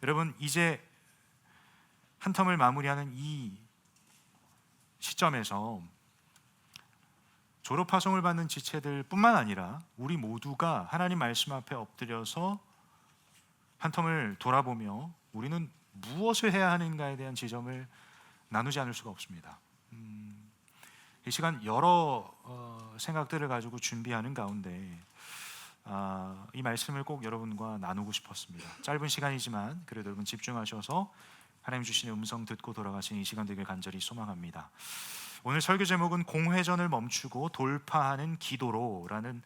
여러분, 이제 한 텀을 마무리하는 이 시점에서 졸업파송을 받는 지체들 뿐만 아니라 우리 모두가 하나님 말씀 앞에 엎드려서 한 텀을 돌아보며 우리는 무엇을 해야 하는가에 대한 지점을 나누지 않을 수가 없습니다. 이 시간 여러 생각들을 가지고 준비하는 가운데 이 말씀을 꼭 여러분과 나누고 싶었습니다. 짧은 시간이지만 그래도 여러분 집중하셔서 하나님 주시는 음성 듣고 돌아가신 이 시간 되길 간절히 소망합니다. 오늘 설교 제목은 공회전을 멈추고 돌파하는 기도로라는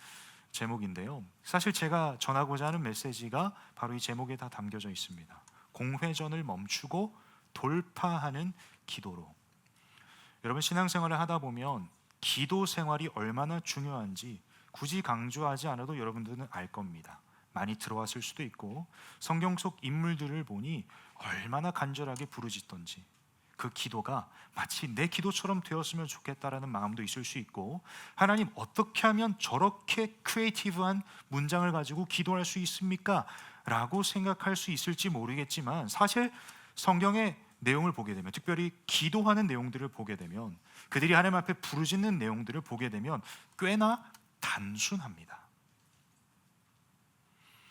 제목인데요, 사실 제가 전하고자 하는 메시지가 바로 이 제목에 다 담겨져 있습니다. 공회전을 멈추고 돌파하는 기도로. 여러분, 신앙생활을 하다 보면 기도 생활이 얼마나 중요한지 굳이 강조하지 않아도 여러분들은 알 겁니다. 많이 들어왔을 수도 있고 성경 속 인물들을 보니 얼마나 간절하게 부르짖던지 그 기도가 마치 내 기도처럼 되었으면 좋겠다라는 마음도 있을 수 있고, 하나님 어떻게 하면 저렇게 크리에이티브한 문장을 가지고 기도할 수 있습니까? 라고 생각할 수 있을지 모르겠지만 사실 성경의 내용을 보게 되면, 특별히 기도하는 내용들을 보게 되면, 그들이 하나님 앞에 부르짖는 내용들을 보게 되면 꽤나 단순합니다.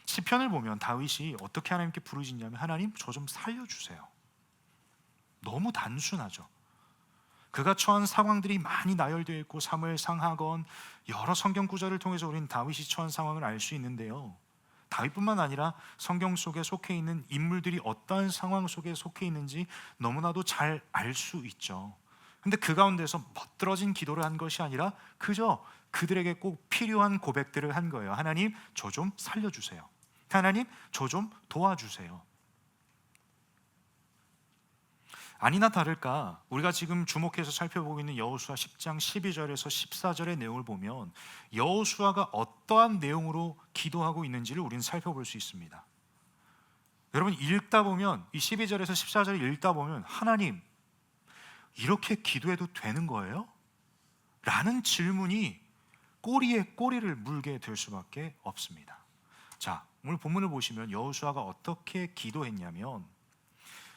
시편을 보면 다윗이 어떻게 하나님께 부르짖냐면, 하나님 저 좀 살려주세요. 너무 단순하죠. 그가 처한 상황들이 많이 나열되어 있고 사무엘 상하건 여러 성경 구절을 통해서 우리는 다윗이 처한 상황을 알 수 있는데요, 다윗뿐만 아니라 성경 속에 속해 있는 인물들이 어떠한 상황 속에 속해 있는지 너무나도 잘 알 수 있죠. 근데 그 가운데서 멋들어진 기도를 한 것이 아니라 그저 그들에게 꼭 필요한 고백들을 한 거예요. 하나님 저 좀 살려주세요. 하나님 저 좀 도와주세요. 아니나 다를까 우리가 지금 주목해서 살펴보고 있는 여호수아 10장 12절에서 14절의 내용을 보면 여호수아가 어떠한 내용으로 기도하고 있는지를 우리는 살펴볼 수 있습니다. 여러분, 읽다 보면 이 12절에서 14절을 읽다 보면 하나님 이렇게 기도해도 되는 거예요? 라는 질문이 꼬리에 꼬리를 물게 될 수밖에 없습니다. 자, 오늘 본문을 보시면 여호수아가 어떻게 기도했냐면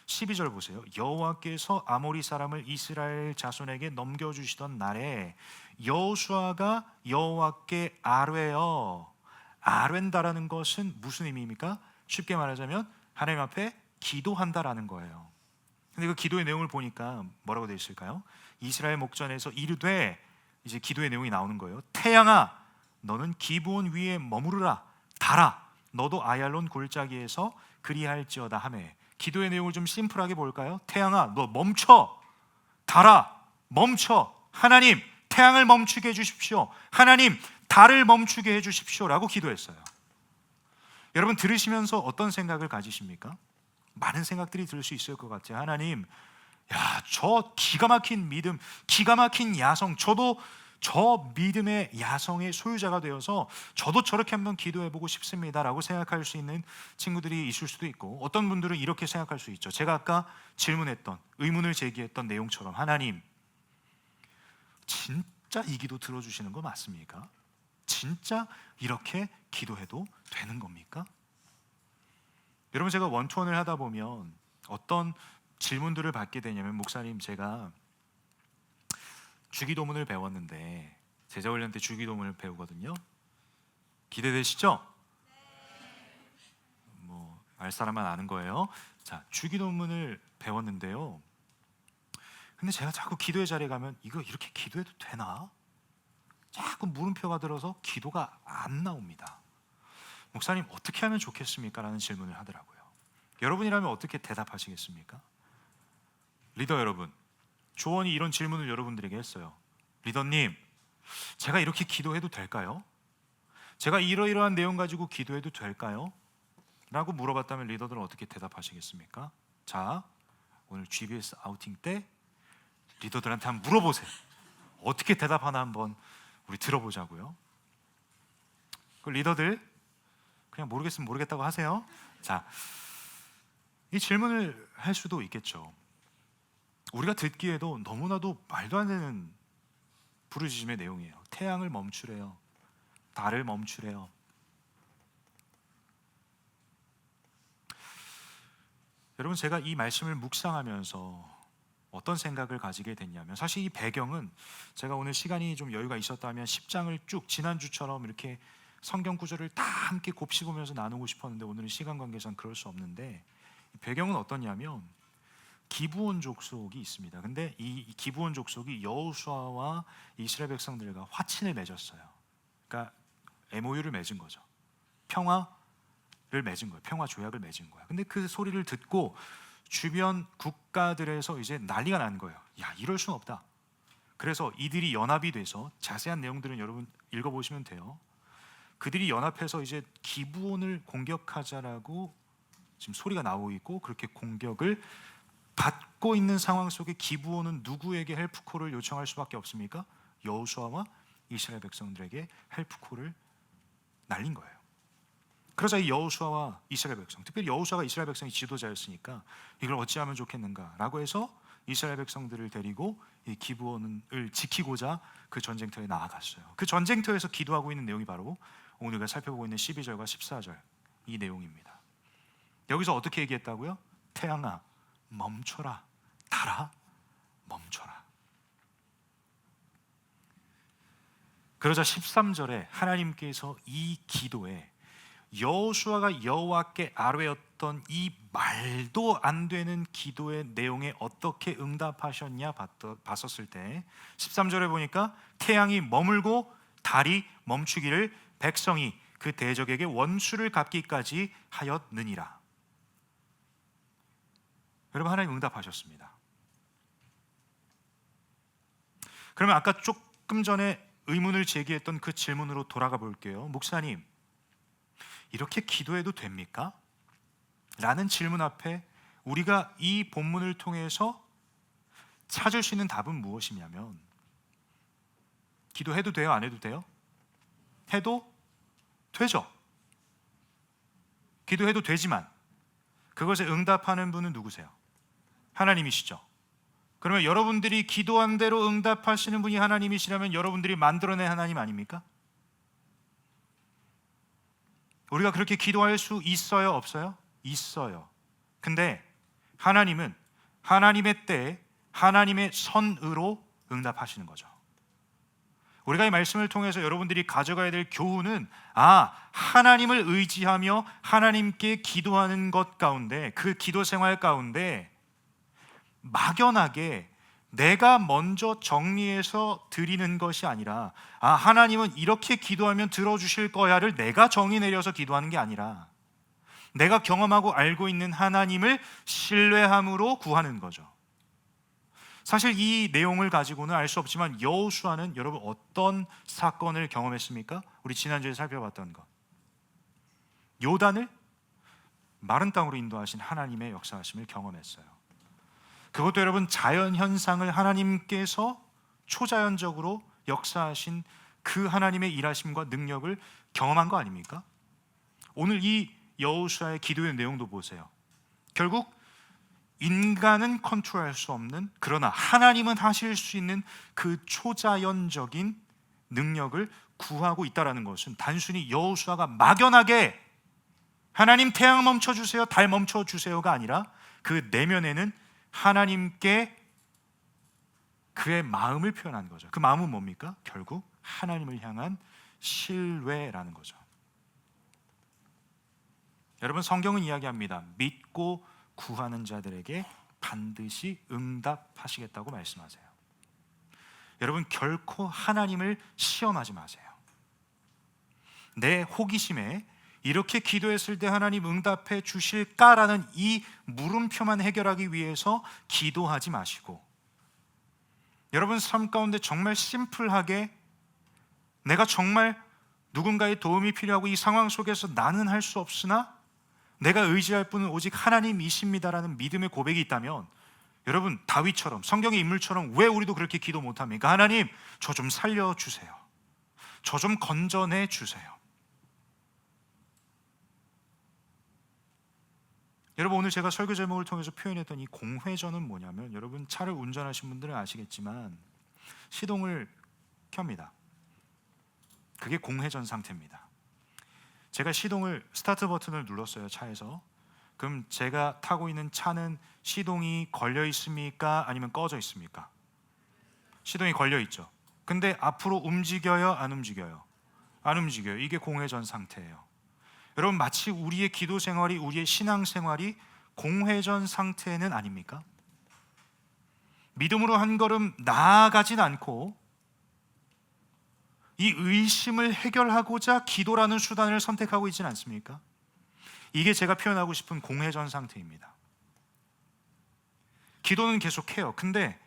12절 보세요. 여호와께서 아모리 사람을 이스라엘 자손에게 넘겨주시던 날에 여호수아가 여호와께 아뢰어. 아뢰다라는 것은 무슨 의미입니까? 쉽게 말하자면 하나님 앞에 기도한다라는 거예요. 근데 그 기도의 내용을 보니까 뭐라고 되어 있을까요? 이스라엘 목전에서 이르되, 이제 기도의 내용이 나오는 거예요. 태양아 너는 기브온 위에 머무르라. 달아 너도 아얄론 골짜기에서 그리할지어다 하매. 기도의 내용을 좀 심플하게 볼까요? 태양아 너 멈춰. 달아 멈춰. 하나님 태양을 멈추게 해주십시오. 하나님 달을 멈추게 해주십시오 라고 기도했어요. 여러분, 들으시면서 어떤 생각을 가지십니까? 많은 생각들이 들 수 있을 것 같아요. 하나님, 야, 저 기가 막힌 믿음, 기가 막힌 야성, 저도 저 믿음의 야성의 소유자가 되어서 저도 저렇게 한번 기도해보고 싶습니다 라고 생각할 수 있는 친구들이 있을 수도 있고, 어떤 분들은 이렇게 생각할 수 있죠. 제가 아까 질문했던, 의문을 제기했던 내용처럼, 하나님 진짜 이 기도 들어주시는 거 맞습니까? 진짜 이렇게 기도해도 되는 겁니까? 여러분, 제가 원투원을 하다 보면 어떤 질문들을 받게 되냐면, 목사님 제가 주기도문을 배웠는데, 제자훈련 때 주기도문을 배우거든요. 기대되시죠? 뭐 알 사람만 아는 거예요. 자, 주기도문을 배웠는데요, 근데 제가 자꾸 기도의 자리에 가면 이거 이렇게 기도해도 되나? 자꾸 물음표가 들어서 기도가 안 나옵니다. 목사님 어떻게 하면 좋겠습니까? 라는 질문을 하더라고요. 여러분이라면 어떻게 대답하시겠습니까? 리더 여러분, 조언이 이런 질문을 여러분들에게 했어요. 리더님, 제가 이렇게 기도해도 될까요? 제가 이러이러한 내용 가지고 기도해도 될까요? 라고 물어봤다면 리더들은 어떻게 대답하시겠습니까? 자, 오늘 GBS 아우팅 때 리더들한테 한번 물어보세요. 어떻게 대답하나 한번 우리 들어보자고요. 그 리더들 그냥 모르겠으면 모르겠다고 하세요. 자, 이 질문을 할 수도 있겠죠. 우리가 듣기에도 너무나도 말도 안 되는 부르짖음의 내용이에요. 태양을 멈추래요. 달을 멈추래요. 여러분, 제가 이 말씀을 묵상하면서 어떤 생각을 가지게 됐냐면, 사실 이 배경은 제가 오늘 시간이 좀 여유가 있었다면 10장을 쭉 지난주처럼 이렇게 성경 구절을 다 함께 곱씹으면서 나누고 싶었는데, 오늘은 시간 관계상 그럴 수 없는데, 배경은 어떠냐면 기브온 족속이 있습니다. 근데 이 기브온 족속이 여호수아와 이스라엘 백성들과 화친을 맺었어요. 그러니까 MOU를 맺은 거죠. 평화를 맺은 거예요. 평화 조약을 맺은 거야. 근데 그 소리를 듣고 주변 국가들에서 이제 난리가 난 거예요. 야, 이럴 수는 없다. 그래서 이들이 연합이 돼서, 자세한 내용들은 여러분 읽어보시면 돼요. 그들이 연합해서 이제 기브온을 공격하자라고 지금 소리가 나오고 있고, 그렇게 공격을 받고 있는 상황 속에 기브온은 누구에게 헬프콜을 요청할 수밖에 없습니까? 여호수아와 이스라엘 백성들에게 헬프콜을 날린 거예요. 그러자 이 여호수아와 이스라엘 백성, 특별히 여호수아가 이스라엘 백성의 지도자였으니까 이걸 어찌하면 좋겠는가라고 해서 이스라엘 백성들을 데리고 이 기브온을 지키고자 그 전쟁터에 나아갔어요. 그 전쟁터에서 기도하고 있는 내용이 바로 오늘가 살펴보고 있는 12절과 14절 이 내용입니다. 여기서 어떻게 얘기했다고요? 태양아 멈춰라, 달아 멈춰라. 그러자 13절에 하나님께서 이 기도에 여호수아가 여호와께 아뢰었던 이 말도 안 되는 기도의 내용에 어떻게 응답하셨냐 봤었을 때 13절에 보니까 태양이 머물고 달이 멈추기를 백성이 그 대적에게 원수를 갚기까지 하였느니라. 여러분, 하나님 응답하셨습니다. 그러면 아까 조금 전에 의문을 제기했던 그 질문으로 돌아가 볼게요. 목사님, 이렇게 기도해도 됩니까? 라는 질문 앞에 우리가 이 본문을 통해서 찾을 수 있는 답은 무엇이냐면, 기도해도 돼요? 안 해도 돼요? 해도 되죠. 기도해도 되지만 그것에 응답하는 분은 누구세요? 하나님이시죠. 그러면 여러분들이 기도한 대로 응답하시는 분이 하나님이시라면 여러분들이 만들어낸 하나님 아닙니까? 우리가 그렇게 기도할 수 있어요? 없어요? 있어요. 근데 하나님은 하나님의 때에 하나님의 선으로 응답하시는 거죠. 우리가 이 말씀을 통해서 여러분들이 가져가야 될 교훈은, 하나님을 의지하며 하나님께 기도하는 것 가운데, 그 기도 생활 가운데 막연하게 내가 먼저 정리해서 드리는 것이 아니라, 하나님은 이렇게 기도하면 들어주실 거야를 내가 정의 내려서 기도하는 게 아니라, 내가 경험하고 알고 있는 하나님을 신뢰함으로 구하는 거죠. 사실 이 내용을 가지고는 알 수 없지만 여호수아는 여러분 어떤 사건을 경험했습니까? 우리 지난주에 살펴봤던 것, 요단을 마른 땅으로 인도하신 하나님의 역사하심을 경험했어요. 그것도 여러분 자연 현상을 하나님께서 초자연적으로 역사하신 그 하나님의 일하심과 능력을 경험한 거 아닙니까? 오늘 이 여호수아의 기도의 내용도 보세요. 결국 인간은 컨트롤할 수 없는, 그러나 하나님은 하실 수 있는 그 초자연적인 능력을 구하고 있다는 것은 단순히 여호수아가 막연하게 하나님 태양 멈춰주세요, 달 멈춰주세요가 아니라 그 내면에는 하나님께 그의 마음을 표현한 거죠. 그 마음은 뭡니까? 결국 하나님을 향한 신뢰라는 거죠. 여러분, 성경은 이야기합니다. 믿고 구하는 자들에게 반드시 응답하시겠다고 말씀하세요. 여러분, 결코 하나님을 시험하지 마세요. 내 호기심에 이렇게 기도했을 때 하나님 응답해 주실까라는 이 물음표만 해결하기 위해서 기도하지 마시고, 여러분 삶 가운데 정말 심플하게 내가 정말 누군가의 도움이 필요하고 이 상황 속에서 나는 할 수 없으나 내가 의지할 분은 오직 하나님이십니다라는 믿음의 고백이 있다면, 여러분 다윗처럼, 성경의 인물처럼 왜 우리도 그렇게 기도 못합니까? 하나님, 저 좀 살려주세요. 저 좀 건져내 주세요. 여러분, 오늘 제가 설교 제목을 통해서 표현했던 이 공회전은 뭐냐면, 여러분 차를 운전하신 분들은 아시겠지만 시동을 켭니다. 그게 공회전 상태입니다. 제가 시동을, 스타트 버튼을 눌렀어요, 차에서. 그럼 제가 타고 있는 차는 시동이 걸려 있습니까? 아니면 꺼져 있습니까? 시동이 걸려 있죠. 근데 앞으로 움직여요? 안 움직여요? 안 움직여요. 이게 공회전 상태예요. 여러분, 마치 우리의 기도 생활이, 우리의 신앙 생활이 공회전 상태는 아닙니까? 믿음으로 한 걸음 나아가진 않고 이 의심을 해결하고자 기도라는 수단을 선택하고 있지는 않습니까? 이게 제가 표현하고 싶은 공회전 상태입니다. 기도는 계속해요. 근데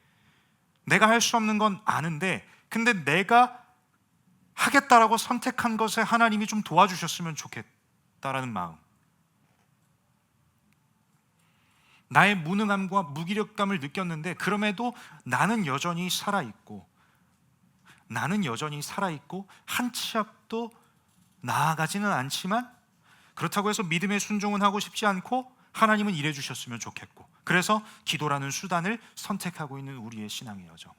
내가 할 수 없는 건 아는데, 근데 내가 하겠다라고 선택한 것에 하나님이 좀 도와주셨으면 좋겠다라는 마음, 나의 무능함과 무기력감을 느꼈는데 그럼에도 나는 여전히 살아있고 한 치 앞도 나아가지는 않지만, 그렇다고 해서 믿음의 순종은 하고 싶지 않고 하나님은 일해 주셨으면 좋겠고, 그래서 기도라는 수단을 선택하고 있는 우리의 신앙의 여정.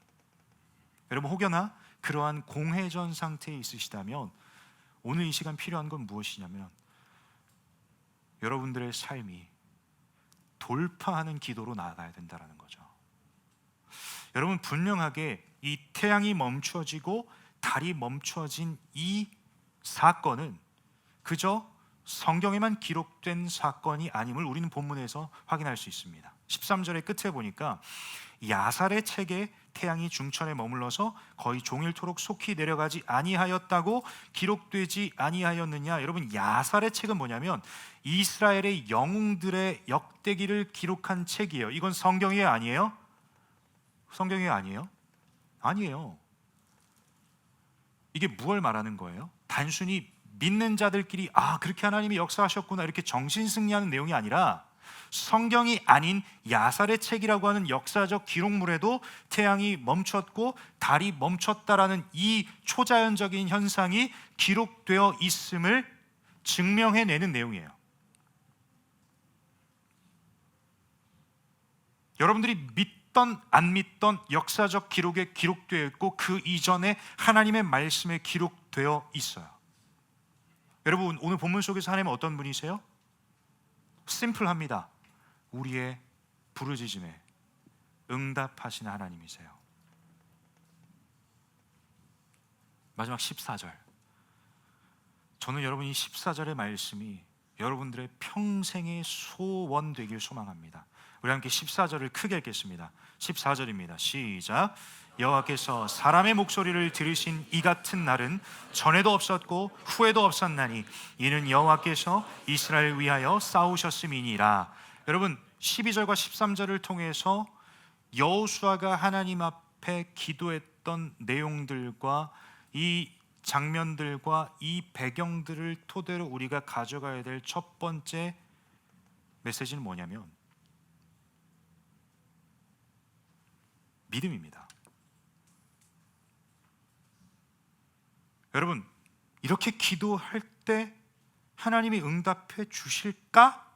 여러분, 혹여나 그러한 공회전 상태에 있으시다면 오늘 이 시간 필요한 건 무엇이냐면 여러분들의 삶이 돌파하는 기도로 나아가야 된다는 거죠. 여러분, 분명하게 이 태양이 멈춰지고 달이 멈춰진 이 사건은 그저 성경에만 기록된 사건이 아님을 우리는 본문에서 확인할 수 있습니다. 13절의 끝에 보니까 야살의 책에 태양이 중천에 머물러서 거의 종일토록 속히 내려가지 아니하였다고 기록되지 아니하였느냐. 여러분, 야살의 책은 뭐냐면 이스라엘의 영웅들의 역대기를 기록한 책이에요. 이건 성경이 아니에요? 성경이 아니에요? 아니에요. 이게 무엇을 말하는 거예요? 단순히 믿는 자들끼리 그렇게 하나님이 역사하셨구나 이렇게 정신승리하는 내용이 아니라, 성경이 아닌 야살의 책이라고 하는 역사적 기록물에도 태양이 멈췄고 달이 멈췄다라는 이 초자연적인 현상이 기록되어 있음을 증명해내는 내용이에요. 여러분들이 믿던 안 믿던 역사적 기록에 기록되어 있고 그 이전에 하나님의 말씀에 기록되어 있어요. 여러분, 오늘 본문 속에서 하나님은 어떤 분이세요? 심플합니다. 우리의 부르짖음에 응답하시는 하나님이세요. 마지막 14절, 저는 여러분 이 14절의 말씀이 여러분들의 평생의 소원 되길 소망합니다. 우리 함께 14절을 크게 읽겠습니다. 14절입니다. 시작. 여호와께서 사람의 목소리를 들으신 이 같은 날은 전에도 없었고 후에도 없었나니 이는 여호와께서 이스라엘을 위하여 싸우셨음이니라. 여러분, 12절과 13절을 통해서 여호수아가 하나님 앞에 기도했던 내용들과 이 장면들과 이 배경들을 토대로 우리가 가져가야 될 첫 번째 메시지는 뭐냐면 믿음입니다. 여러분, 이렇게 기도할 때 하나님이 응답해 주실까?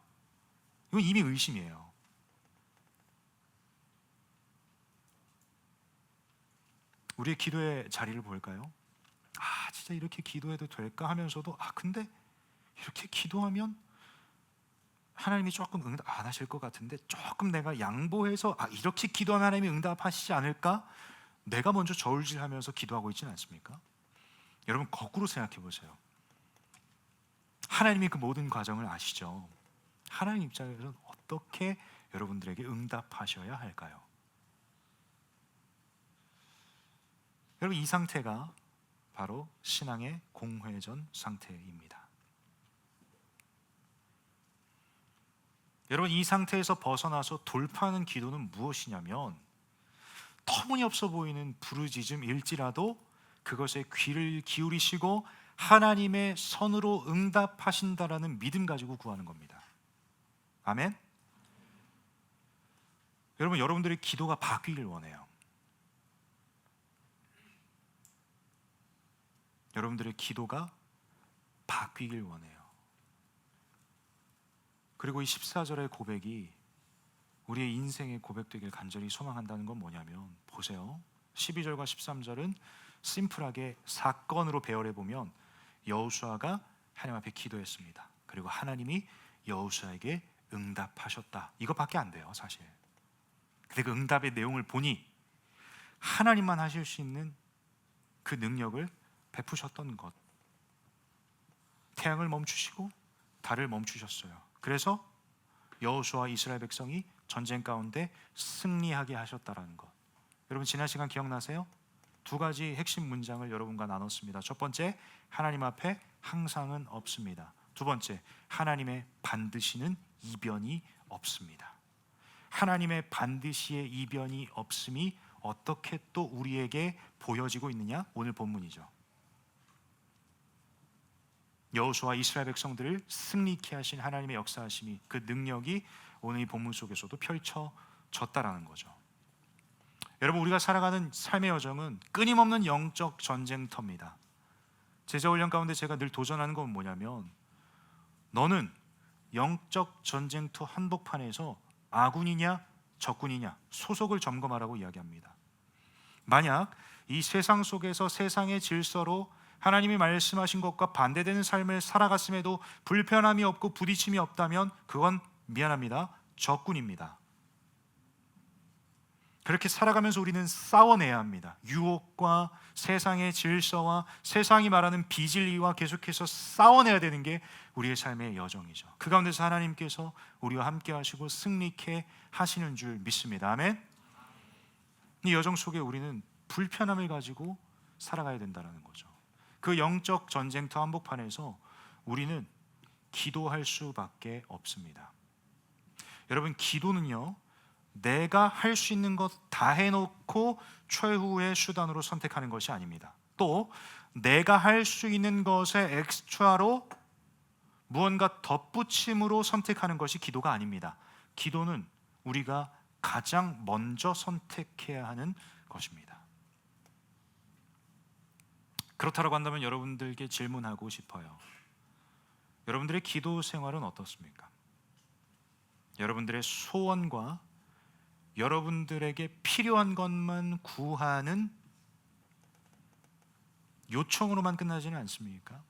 이건 이미 의심이에요. 우리의 기도의 자리를 볼까요? 진짜 이렇게 기도해도 될까 하면서도 근데 이렇게 기도하면 하나님이 조금 응답 안 하실 것 같은데 조금 내가 양보해서 이렇게 기도하면 하나님이 응답하시지 않을까? 내가 먼저 저울질하면서 기도하고 있지는 않습니까? 여러분, 거꾸로 생각해 보세요. 하나님이 그 모든 과정을 아시죠? 하나님 입장에서는 어떻게 여러분들에게 응답하셔야 할까요? 여러분, 이 상태가 바로 신앙의 공회전 상태입니다. 여러분, 이 상태에서 벗어나서 돌파하는 기도는 무엇이냐면 터무니없어 보이는 부르짖음일지라도 그것에 귀를 기울이시고 하나님의 선으로 응답하신다라는 믿음 가지고 구하는 겁니다. 아멘? 여러분, 여러분들의 기도가 바뀌길 원해요. 여러분들의 기도가 바뀌길 원해요. 그리고 이 14절의 고백이 우리의 인생의 고백되길 간절히 소망한다는 건 뭐냐면, 보세요. 12절과 13절은 심플하게 사건으로 배열해 보면 여호수아가 하나님 앞에 기도했습니다. 그리고 하나님이 여호수아에게 응답하셨다. 이것밖에 안 돼요, 사실. 근데 그 응답의 내용을 보니 하나님만 하실 수 있는 그 능력을 베푸셨던 것. 태양을 멈추시고 달을 멈추셨어요. 그래서 여호수아와 이스라엘 백성이 전쟁 가운데 승리하게 하셨다라는 것. 여러분 지난 시간 기억나세요? 두 가지 핵심 문장을 여러분과 나눴습니다. 첫 번째, 하나님 앞에 항상은 없습니다. 두 번째, 하나님의 반드시는 이변이 없습니다. 하나님의 반드시의 이변이 없음이 어떻게 또 우리에게 보여지고 있느냐? 오늘 본문이죠. 여호수아 이스라엘 백성들을 승리케 하신 하나님의 역사하심이, 그 능력이 오늘 이 본문 속에서도 펼쳐졌다라는 거죠. 여러분, 우리가 살아가는 삶의 여정은 끊임없는 영적 전쟁터입니다. 제자훈련 가운데 제가 늘 도전하는 건 뭐냐면, 너는 영적 전쟁터 한복판에서 아군이냐 적군이냐 소속을 점검하라고 이야기합니다. 만약 이 세상 속에서 세상의 질서로 하나님이 말씀하신 것과 반대되는 삶을 살아갔음에도 불편함이 없고 부딪힘이 없다면 그건 미안합니다, 적군입니다. 그렇게 살아가면서 우리는 싸워내야 합니다. 유혹과 세상의 질서와 세상이 말하는 비진리와 계속해서 싸워내야 되는 게 우리의 삶의 여정이죠. 그 가운데서 하나님께서 우리와 함께 하시고 승리케 하시는 줄 믿습니다. 아멘. 이 여정 속에 우리는 불편함을 가지고 살아가야 된다는 거죠. 그 영적 전쟁터 한복판에서 우리는 기도할 수밖에 없습니다. 여러분, 기도는요, 내가 할 수 있는 것 다 해놓고 최후의 수단으로 선택하는 것이 아닙니다. 또 내가 할 수 있는 것에 엑스트라로 무언가 덧붙임으로 선택하는 것이 기도가 아닙니다. 기도는 우리가 가장 먼저 선택해야 하는 것입니다. 그렇다고 한다면 여러분들께 질문하고 싶어요. 여러분들의 기도 생활은 어떻습니까? 여러분들의 소원과 여러분들에게 필요한 것만 구하는 요청으로만 끝나지는 않습니까?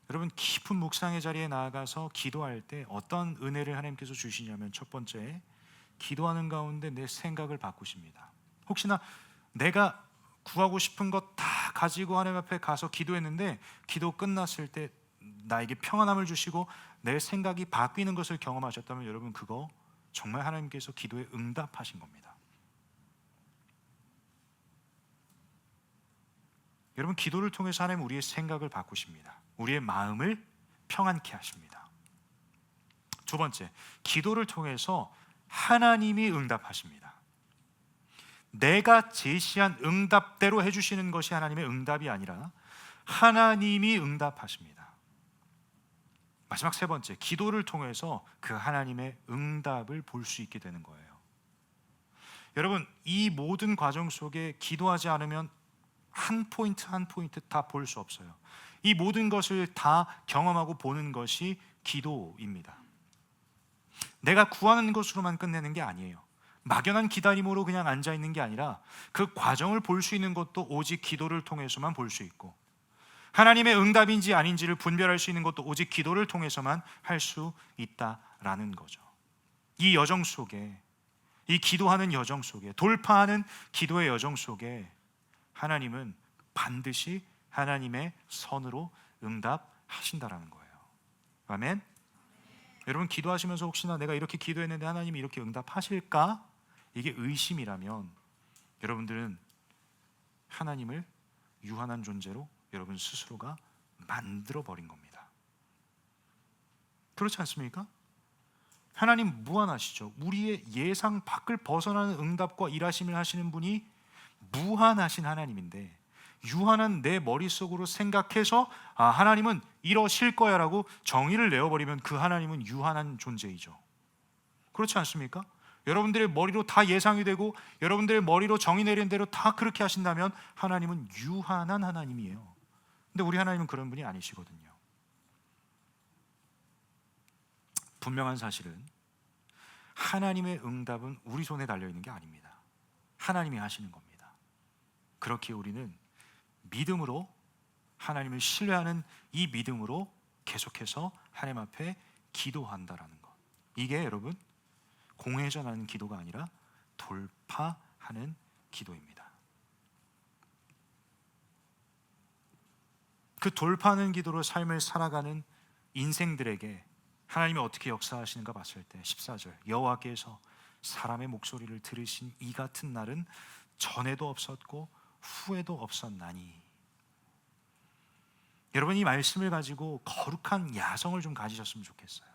여러분, 깊은 묵상의 자리에 나아가서 기도할 때 어떤 은혜를 하나님께서 주시냐면, 첫 번째, 기도하는 가운데 내 생각을 바꾸십니다. 혹시나 내가 구하고 싶은 것 다 가지고 하나님 앞에 가서 기도했는데 기도 끝났을 때 나에게 평안함을 주시고 내 생각이 바뀌는 것을 경험하셨다면 여러분, 그거 정말 하나님께서 기도에 응답하신 겁니다. 여러분, 기도를 통해서 하나님 우리의 생각을 바꾸십니다. 우리의 마음을 평안케 하십니다. 두 번째, 기도를 통해서 하나님이 응답하십니다. 내가 제시한 응답대로 해주시는 것이 하나님의 응답이 아니라 하나님이 응답하십니다. 마지막 세 번째, 기도를 통해서 그 하나님의 응답을 볼 수 있게 되는 거예요. 여러분, 이 모든 과정 속에 기도하지 않으면 한 포인트 한 포인트 다 볼 수 없어요. 이 모든 것을 다 경험하고 보는 것이 기도입니다. 내가 구하는 것으로만 끝내는 게 아니에요. 막연한 기다림으로 그냥 앉아있는 게 아니라 그 과정을 볼 수 있는 것도 오직 기도를 통해서만 볼 수 있고, 하나님의 응답인지 아닌지를 분별할 수 있는 것도 오직 기도를 통해서만 할 수 있다라는 거죠. 이 여정 속에, 이 기도하는 여정 속에, 돌파하는 기도의 여정 속에 하나님은 반드시 하나님의 선으로 응답하신다라는 거예요. 아멘. 여러분, 기도하시면서 혹시나 내가 이렇게 기도했는데 하나님이 이렇게 응답하실까? 이게 의심이라면 여러분들은 하나님을 유한한 존재로 여러분 스스로가 만들어버린 겁니다. 그렇지 않습니까? 하나님 무한하시죠. 우리의 예상 밖을 벗어나는 응답과 일하심을 하시는 분이 무한하신 하나님인데, 유한한 내 머릿속으로 생각해서 하나님은 이러실 거야 라고 정의를 내어버리면 그 하나님은 유한한 존재이죠. 그렇지 않습니까? 여러분들의 머리로 다 예상이 되고 여러분들의 머리로 정의 내린 대로 다 그렇게 하신다면 하나님은 유한한 하나님이에요. 근데 우리 하나님은 그런 분이 아니시거든요. 분명한 사실은 하나님의 응답은 우리 손에 달려있는 게 아닙니다. 하나님이 하시는 겁니다. 그렇기에 우리는 믿음으로, 하나님을 신뢰하는 이 믿음으로 계속해서 하나님 앞에 기도한다라는 것. 이게 여러분 공회전하는 기도가 아니라 돌파하는 기도입니다. 그 돌파하는 기도로 삶을 살아가는 인생들에게 하나님이 어떻게 역사하시는가 봤을 때 14절 여호와께서 사람의 목소리를 들으신 이 같은 날은 전에도 없었고 후에도 없었나니. 여러분, 이 말씀을 가지고 거룩한 야성을 좀 가지셨으면 좋겠어요.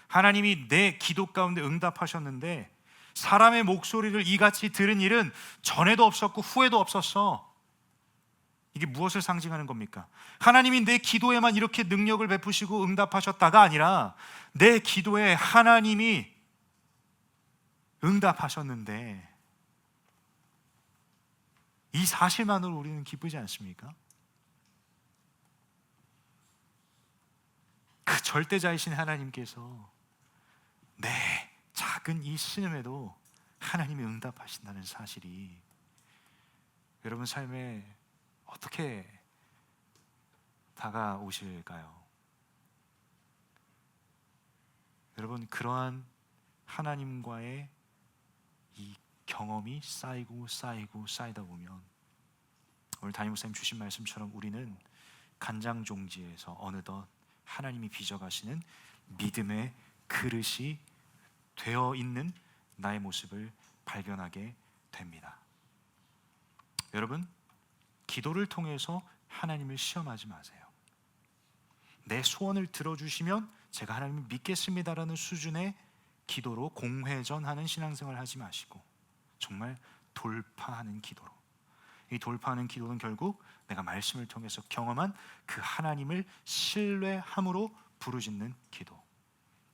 하나님이 내 기도 가운데 응답하셨는데 사람의 목소리를 이같이 들은 일은 전에도 없었고 후에도 없었어. 이게 무엇을 상징하는 겁니까? 하나님이 내 기도에만 이렇게 능력을 베푸시고 응답하셨다가 아니라 내 기도에 하나님이 응답하셨는데 이 사실만으로 우리는 기쁘지 않습니까? 그 절대자이신 하나님께서 내 작은 이 신음에도 하나님이 응답하신다는 사실이 여러분 삶에 어떻게 다가오실까요? 여러분, 그러한 하나님과의 이 경험이 쌓이다 보면 오늘 담임 목사님 주신 말씀처럼 우리는 간장종지에서 어느덧 하나님이 빚어가시는 믿음의 그릇이 되어 있는 나의 모습을 발견하게 됩니다. 여러분, 기도를 통해서 하나님을 시험하지 마세요. 내 소원을 들어주시면 제가 하나님을 믿겠습니다라는 수준의 기도로 공회전하는 신앙생활을 하지 마시고 정말 돌파하는 기도로, 이 돌파하는 기도는 결국 내가 말씀을 통해서 경험한 그 하나님을 신뢰함으로 부르짖는 기도,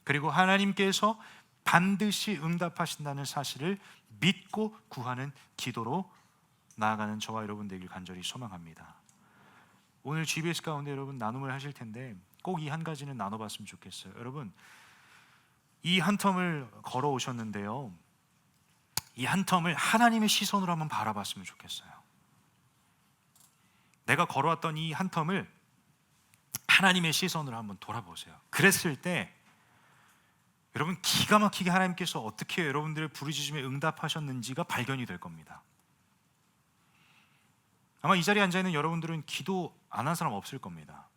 그리고 하나님께서 반드시 응답하신다는 사실을 믿고 구하는 기도로 나아가는 저와 여러분 되길 간절히 소망합니다. 오늘 GBS 가운데 여러분 나눔을 하실 텐데 꼭 이 한 가지는 나눠봤으면 좋겠어요. 여러분, 이 한 텀을 걸어오셨는데요, 이 한 텀을 하나님의 시선으로 한번 바라봤으면 좋겠어요. 내가 걸어왔던 이 한 텀을 하나님의 시선으로 한번 돌아보세요. 그랬을 때 여러분 기가 막히게 하나님께서 어떻게 여러분들의 부르짖음에 응답하셨는지가 발견이 될 겁니다. 아마 이 자리에 앉아있는 여러분들은 기도 안 한 사람 없을 겁니다.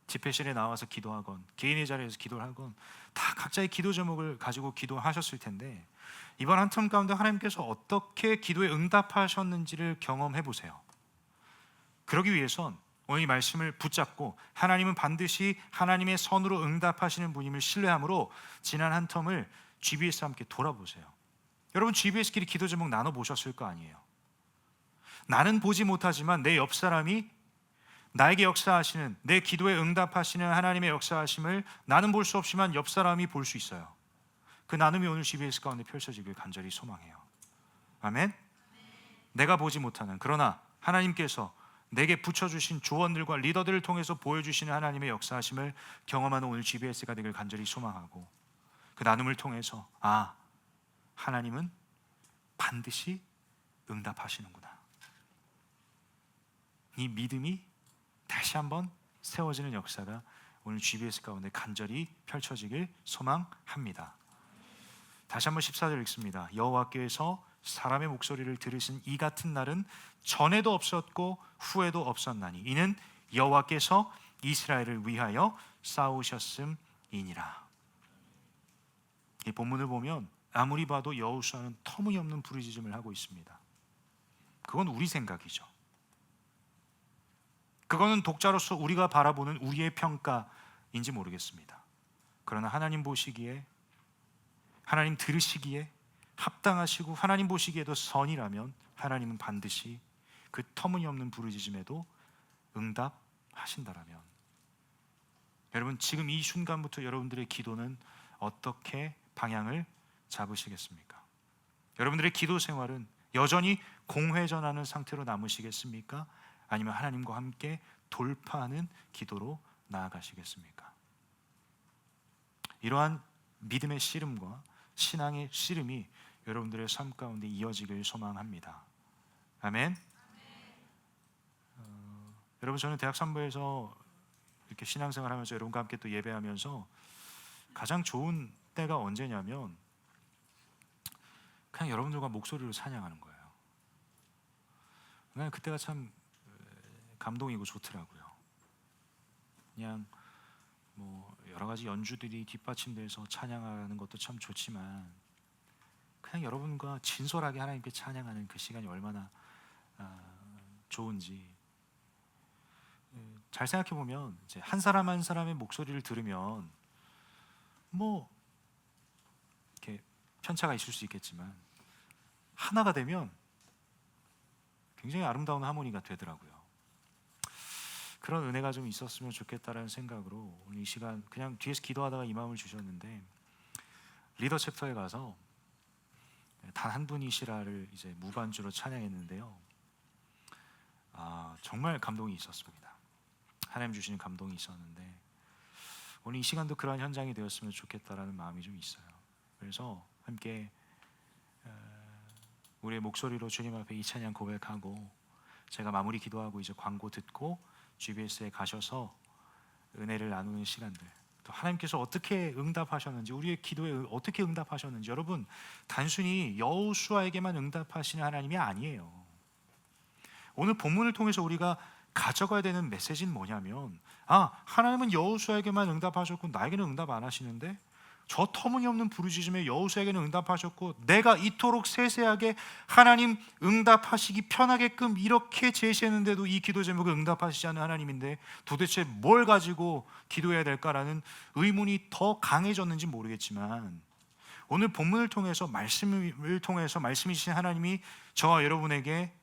집회실에 나와서 기도하건 개인의 자리에서 기도를 하건 다 각자의 기도 제목을 가지고 기도하셨을 텐데 이번 한 텀 가운데 하나님께서 어떻게 기도에 응답하셨는지를 경험해 보세요. 그러기 위해선 오늘 이 말씀을 붙잡고 하나님은 반드시 하나님의 선으로 응답하시는 분임을 신뢰함으로 지난 한 텀을 GBS와 함께 돌아보세요. 여러분, GBS끼리 기도 제목 나눠보셨을 거 아니에요. 나는 보지 못하지만 내 옆 사람이 나에게 역사하시는, 내 기도에 응답하시는 하나님의 역사하심을 나는 볼 수 없지만 옆 사람이 볼 수 있어요. 그 나눔이 오늘 GBS 가운데 펼쳐지길 간절히 소망해요. 아멘. 내가 보지 못하는, 그러나 하나님께서 내게 붙여주신 조언들과 리더들을 통해서 보여주시는 하나님의 역사하심을 경험하는 오늘 GBS가 되길 간절히 소망하고, 그 나눔을 통해서 하나님은 반드시 응답하시는구나, 이 믿음이 다시 한번 세워지는 역사가 오늘 GBS 가운데 간절히 펼쳐지길 소망합니다. 다시 한번 14절 읽습니다. 여호와께서 사람의 목소리를 들으신 이 같은 날은 전에도 없었고 후에도 없었나니 이는 여호와께서 이스라엘을 위하여 싸우셨음이니라. 이 본문을 보면 아무리 봐도 여호수아는 터무니없는 부르짖음을 하고 있습니다. 그건 우리 생각이죠. 그거는 독자로서 우리가 바라보는 우리의 평가인지 모르겠습니다. 그러나 하나님 보시기에, 하나님 들으시기에 합당하시고 하나님 보시기에도 선이라면 하나님은 반드시 그 터무니없는 부르짖음에도 응답하신다라면, 여러분 지금 이 순간부터 여러분들의 기도는 어떻게 방향을 잡으시겠습니까? 여러분들의 기도 생활은 여전히 공회전하는 상태로 남으시겠습니까? 아니면 하나님과 함께 돌파하는 기도로 나아가시겠습니까? 이러한 믿음의 씨름과 신앙의 씨름이 여러분들의 삶 가운데 이어지길 소망합니다. 아멘. 여러분, 저는 대학 3부에서 이렇게 신앙생활하면서 여러분과 함께 또 예배하면서 가장 좋은 때가 언제냐면 그냥 여러분들과 목소리로 찬양하는 거예요. 그냥 그때가 참 감동이고 좋더라고요. 그냥 뭐 여러 가지 연주들이 뒷받침돼서 찬양하는 것도 참 좋지만 그냥 여러분과 진솔하게 하나님께 찬양하는 그 시간이 얼마나 좋은지 잘 생각해 보면 이제 한 사람 한 사람의 목소리를 들으면 뭐 이렇게 편차가 있을 수 있겠지만 하나가 되면 굉장히 아름다운 하모니가 되더라고요. 그런 은혜가 좀 있었으면 좋겠다라는 생각으로 오늘 이 시간 그냥 뒤에서 기도하다가 이 마음을 주셨는데 리더 챕터에 가서 단 한 분이시라를 이제 무반주로 찬양했는데요. 정말 감동이 있었습니다. 하나님 주시는 감동이 있었는데 오늘 이 시간도 그러한 현장이 되었으면 좋겠다라는 마음이 좀 있어요. 그래서 함께 우리의 목소리로 주님 앞에 이 찬양 고백하고 제가 마무리 기도하고 이제 광고 듣고 GBS에 가셔서 은혜를 나누는 시간들, 또 하나님께서 어떻게 응답하셨는지, 우리의 기도에 어떻게 응답하셨는지, 여러분 단순히 여호수아에게만 응답하시는 하나님이 아니에요. 오늘 본문을 통해서 우리가 가져가야 되는 메시지는 뭐냐면 하나님은 여호수아에게만 응답하셨고 나에게는 응답 안 하시는데, 저 터무니없는 부르짖음에 여호수아에게는 응답하셨고 내가 이토록 세세하게 하나님 응답하시기 편하게끔 이렇게 제시했는데도 이 기도 제목을 응답하시지 않는 하나님인데 도대체 뭘 가지고 기도해야 될까라는 의문이 더 강해졌는지 모르겠지만, 오늘 본문을 통해서 말씀을 통해서 말씀이 주신 하나님이 저와 여러분에게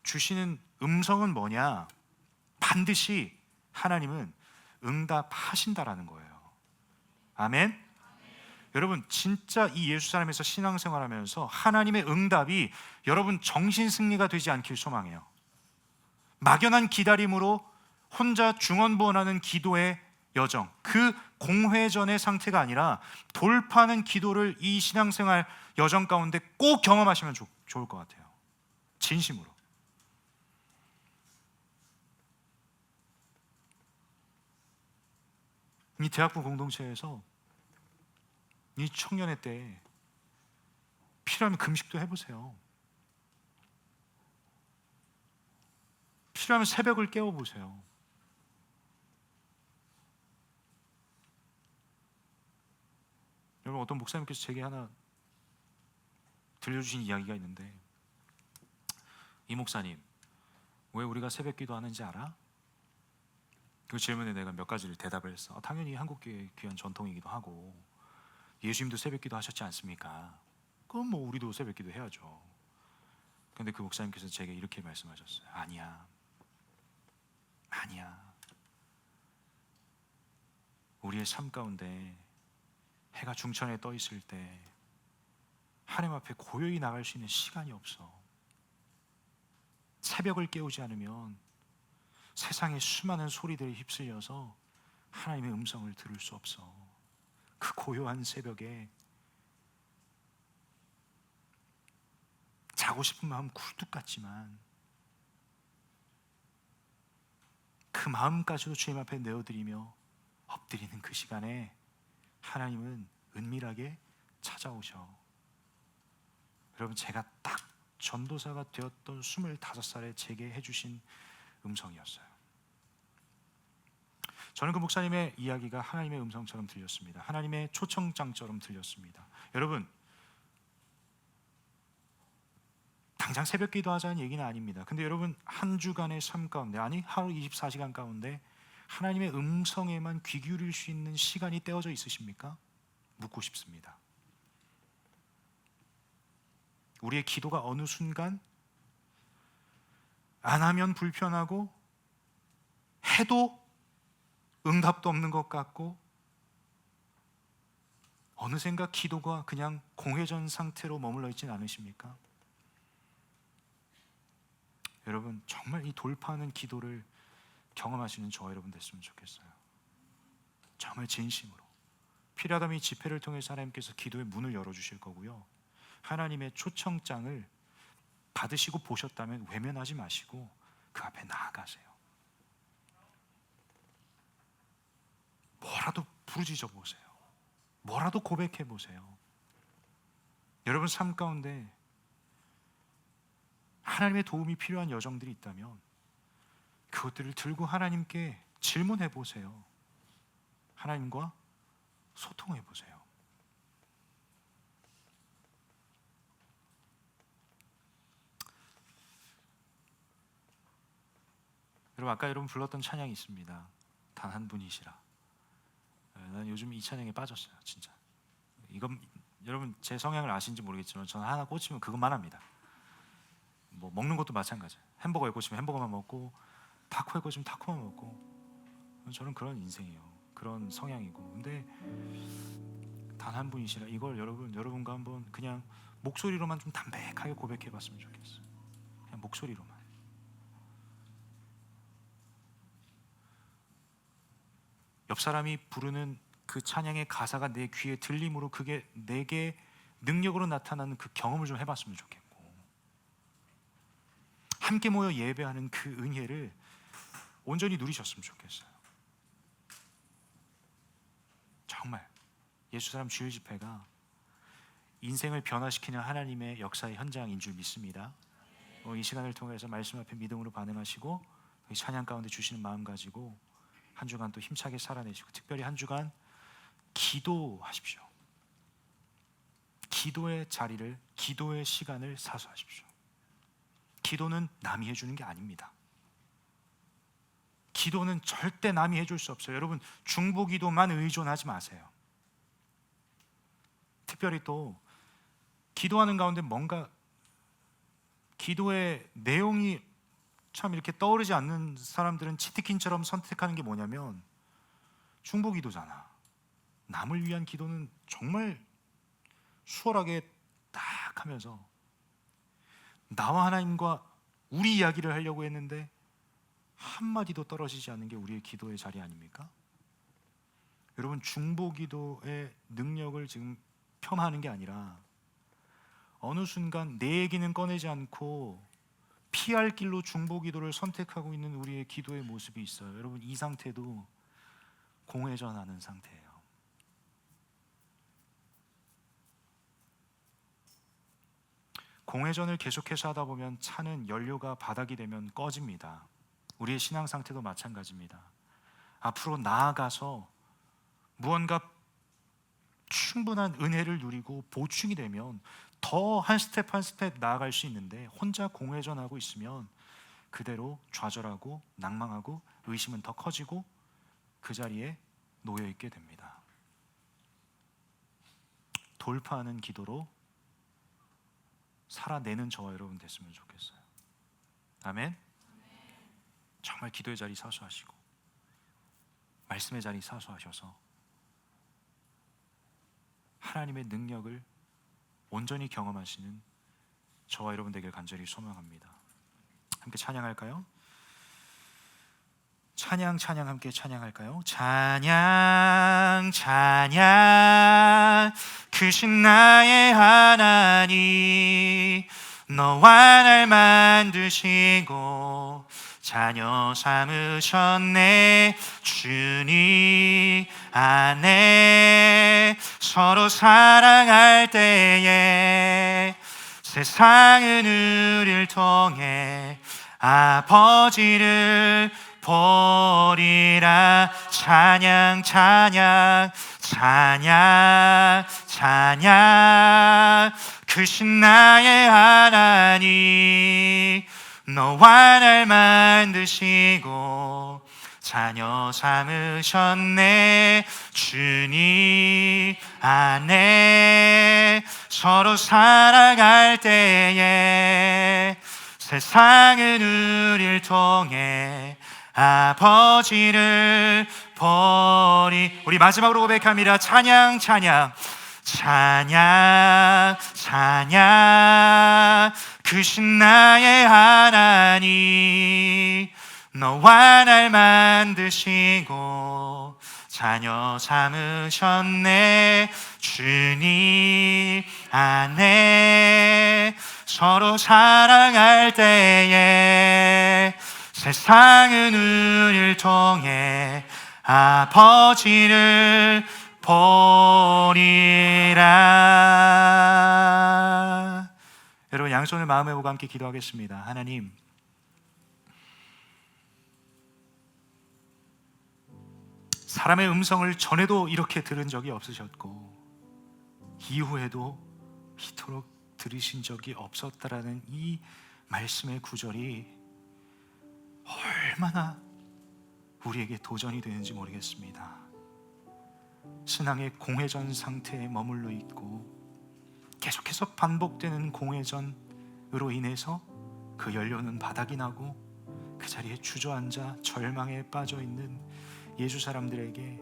주시는 음성은 뭐냐? 반드시 하나님은 응답하신다라는 거예요. 아멘. 여러분 진짜 이 예수 사람에서 신앙생활하면서 하나님의 응답이 여러분 정신승리가 되지 않길 소망해요. 막연한 기다림으로 혼자 중언부언하는 기도의 여정, 그 공회전의 상태가 아니라 돌파하는 기도를 이 신앙생활 여정 가운데 꼭 경험하시면 좋을 것 같아요. 진심으로. 이 대학부 공동체에서 이 청년의 때 필요하면 금식도 해보세요. 필요하면 새벽을 깨워보세요. 여러분 어떤 목사님께서 제게 하나 들려주신 이야기가 있는데, 이 목사님 왜 우리가 새벽 기도하는지 알아? 그 질문에 내가 몇 가지를 대답을 했어. 당연히 한국교회의 귀한 전통이기도 하고 예수님도 새벽기도 하셨지 않습니까? 그럼 뭐 우리도 새벽기도 해야죠. 그런데 그 목사님께서 제게 이렇게 말씀하셨어요. 아니야. 우리의 삶 가운데 해가 중천에 떠 있을 때 하나님 앞에 고요히 나갈 수 있는 시간이 없어. 새벽을 깨우지 않으면 세상의 수많은 소리들에 휩쓸려서 하나님의 음성을 들을 수 없어. 그 고요한 새벽에 자고 싶은 마음 굴뚝 같지만 그 마음까지도 주님 앞에 내어드리며 엎드리는 그 시간에 하나님은 은밀하게 찾아오셔. 여러분 제가 딱 전도사가 되었던 25살에 제게 해주신 음성이었어요. 저는 그 목사님의 이야기가 하나님의 음성처럼 들렸습니다. 하나님의 초청장처럼 들렸습니다. 여러분 당장 새벽 기도하자는 얘기는 아닙니다. 근데 여러분 한 주간의 삶 가운데, 아니 하루 24시간 가운데 하나님의 음성에만 귀 기울일 수 있는 시간이 떼어져 있으십니까? 묻고 싶습니다. 우리의 기도가 어느 순간 안 하면 불편하고 해도 응답도 없는 것 같고 어느샌가 기도가 그냥 공회전 상태로 머물러 있지는 않으십니까? 여러분 정말 이 돌파하는 기도를 경험하시는 저와 여러분 됐으면 좋겠어요. 정말 진심으로. 필요하다면 이 집회를 통해서 하나님께서 기도의 문을 열어주실 거고요, 하나님의 초청장을 받으시고 보셨다면 외면하지 마시고 그 앞에 나아가세요. 뭐라도 부르짖어 보세요. 뭐라도 고백해 보세요. 여러분 삶 가운데 하나님의 도움이 필요한 여정들이 있다면 그것들을 들고 하나님께 질문해 보세요. 하나님과 소통해 보세요. 여러분 아까 여러분 불렀던 찬양이 있습니다. 단 한 분이시라. 난 요즘 이 찬양에 빠졌어요. 진짜. 이건 여러분 제 성향을 아신지 모르겠지만 저는 하나 꽂히면 그것만 합니다. 뭐 먹는 것도 마찬가지예요. 햄버거에 꽂히면 햄버거만 먹고 타코에 꽂히면 타코만 먹고 저는 그런 인생이에요. 그런 성향이고. 근데 단 한 분이시라 이걸 여러분과 한번 그냥 목소리로만 좀 담백하게 고백해 봤으면 좋겠어요. 그냥 목소리로만. 옆 사람이 부르는 그 찬양의 가사가 내 귀에 들림으로 그게 내게 능력으로 나타나는 그 경험을 좀 해봤으면 좋겠고, 함께 모여 예배하는 그 은혜를 온전히 누리셨으면 좋겠어요. 정말 예수사람 주일 집회가 인생을 변화시키는 하나님의 역사의 현장인 줄 믿습니다. 이 시간을 통해서 말씀 앞에 믿음으로 반응하시고 이 찬양 가운데 주시는 마음 가지고 한 주간 또 힘차게 살아내시고, 특별히 한 주간 기도하십시오. 기도의 자리를, 기도의 시간을 사수하십시오. 기도는 남이 해주는 게 아닙니다. 기도는 절대 남이 해줄 수 없어요. 여러분 중보기도만 의존하지 마세요. 특별히 또 기도하는 가운데 뭔가 기도의 내용이 참 이렇게 떠오르지 않는 사람들은 치트킨처럼 선택하는 게 뭐냐면 중보기도잖아. 남을 위한 기도는 정말 수월하게 딱 하면서 나와 하나님과 우리 이야기를 하려고 했는데 한마디도 떨어지지 않는 게 우리의 기도의 자리 아닙니까? 여러분 중보기도의 능력을 지금 폄하하는 게 아니라 어느 순간 내 얘기는 꺼내지 않고 피할 길로 중보기도를 선택하고 있는 우리의 기도의 모습이 있어요. 여러분 이 상태도 공회전하는 상태예요. 공회전을 계속해서 하다 보면 차는 연료가 바닥이 되면 꺼집니다. 우리의 신앙 상태도 마찬가지입니다. 앞으로 나아가서 무언가 충분한 은혜를 누리고 보충이 되면 더 한 스텝 한 스텝 나아갈 수 있는데 혼자 공회전하고 있으면 그대로 좌절하고 낭망하고 의심은 더 커지고 그 자리에 놓여 있게 됩니다. 돌파하는 기도로 살아내는 저와 여러분 됐으면 좋겠어요. 아멘. 정말 기도의 자리 사수하시고 말씀의 자리 사수하셔서 하나님의 능력을 온전히 경험하시는 저와 여러분 되길 간절히 소망합니다. 함께 찬양할까요? 찬양 함께 찬양할까요? 찬양 크신 나의 하나님, 너와 날 만드시고 자녀 삼으셨네. 주님 안에 서로 사랑할 때에 세상은 우리를 통해 아버지를 보리라. 찬양 크신 나의 하나님, 너와 날 만드시고 자녀 삼으셨네. 주님 안에 서로 사랑할 때에 세상은 우리를 통해 아버지를 보리. 우리 마지막으로 고백합니다. 찬양 크신 나의 하나님, 너와 날 만드시고 자녀 삼으셨네. 주님 안에 서로 사랑할 때에 세상은 우리를 통해 아버지를 보리라. 여러분, 양손을 마음에 보고 함께 기도하겠습니다. 하나님, 사람의 음성을 전에도 이렇게 들은 적이 없으셨고 이후에도 이토록 들으신 적이 없었다라는 이 말씀의 구절이 얼마나 우리에게 도전이 되는지 모르겠습니다. 신앙의 공회전 상태에 머물러 있고 계속해서 반복되는 공회전으로 인해서 그 연료는 바닥이 나고 그 자리에 주저앉아 절망에 빠져 있는 예수 사람들에게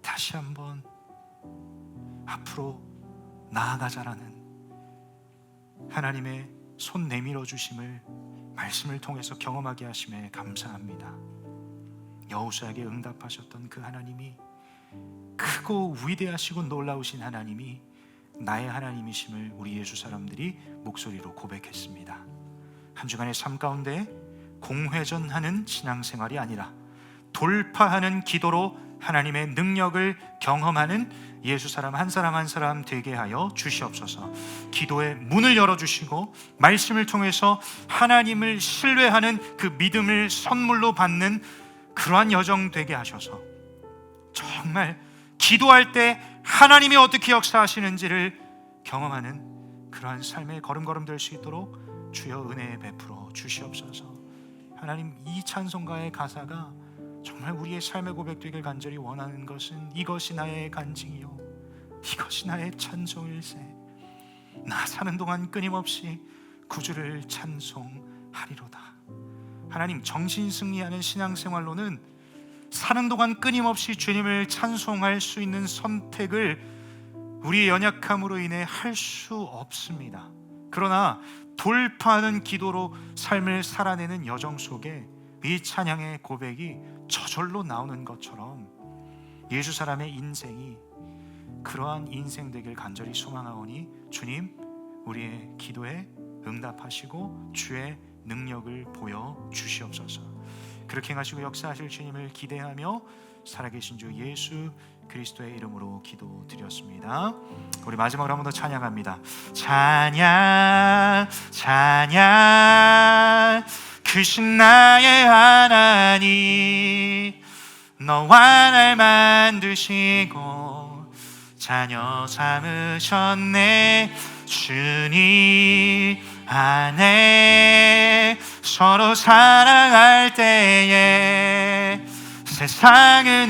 다시 한번 앞으로 나아가자라는 하나님의 손 내밀어 주심을 말씀을 통해서 경험하게 하심에 감사합니다. 여호수아에게 응답하셨던 그 하나님이, 크고 위대하시고 놀라우신 하나님이 나의 하나님이심을 우리 예수 사람들이 목소리로 고백했습니다. 한 주간의 삶 가운데 공회전하는 신앙생활이 아니라 돌파하는 기도로 하나님의 능력을 경험하는 예수 사람 한 사람 되게 하여 주시옵소서. 기도의 문을 열어주시고 말씀을 통해서 하나님을 신뢰하는 그 믿음을 선물로 받는 그러한 여정 되게 하셔서 정말 기도할 때 하나님이 어떻게 역사하시는지를 경험하는 그러한 삶의 걸음걸음 될 수 있도록 주여 은혜 베풀어 주시옵소서. 하나님, 이 찬송가의 가사가 정말 우리의 삶의 고백되길 간절히 원하는 것은 이것이 나의 간증이요 이것이 나의 찬송일세. 나 사는 동안 끊임없이 구주를 찬송하리로다. 하나님, 정신승리하는 신앙생활로는 사는 동안 끊임없이 주님을 찬송할 수 있는 선택을 우리의 연약함으로 인해 할 수 없습니다. 그러나 돌파하는 기도로 삶을 살아내는 여정 속에 이 찬양의 고백이 저절로 나오는 것처럼 예수 사람의 인생이 그러한 인생 되길 간절히 소망하오니 주님, 우리의 기도에 응답하시고 주의 능력을 보여 주시옵소서. 그렇게 행하시고 역사하실 주님을 기대하며 살아계신 주 예수 그리스도의 이름으로 기도드렸습니다. 우리 마지막으로 한 번 더 찬양합니다. 찬양 찬양, 크신 나의 하나님, 너와 날 만드시고 자녀 삼으셨네. 주님 안에 서로 사랑할 때에 세상은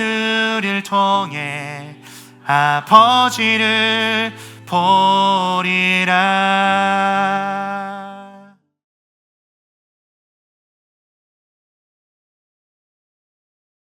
우리를 통해 아버지를 보리라.